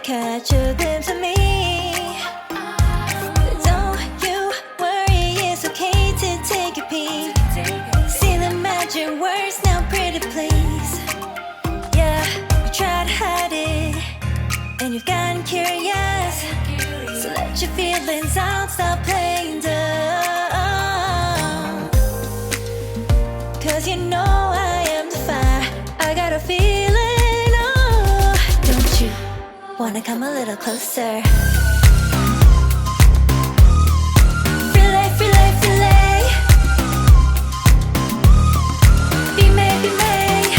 catch a glimpse of me. Don't you worry, it's okay to take a peek. See the magic words now, pretty please. Yeah, you tried to hide it, and you've gotten curious. So let your feelings out, stop playing dumb. Cause you know I am the fire, I got a feeling, oh. Don't you wanna come a little closer? Relay, relay, relay. Be may, be may.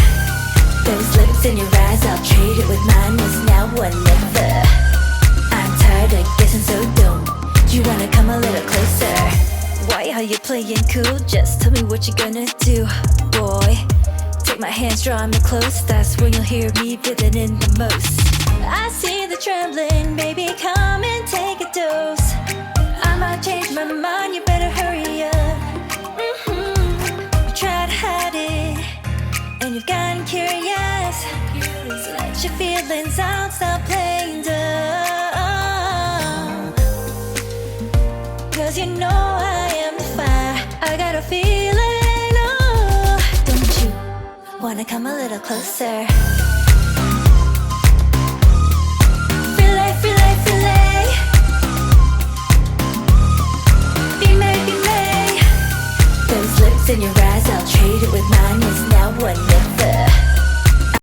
Those lips in your eyes, I'll trade it with mine. It's now or never. I'm tired of guessing, so don't you wanna come a little closer? Why are you playing cool? Just tell me what you're gonna do, boy. Take my hands, draw me close. That's when you'll hear me breathing in the most. I see the trembling, baby, come and take a dose. I might change my mind, you better hurry up. You tried to hide it, and you've gotten curious. So let your feelings out, stop playing dumb. Cause you know I am the fire, I got a feeling, oh. Don't you wanna come a little closer?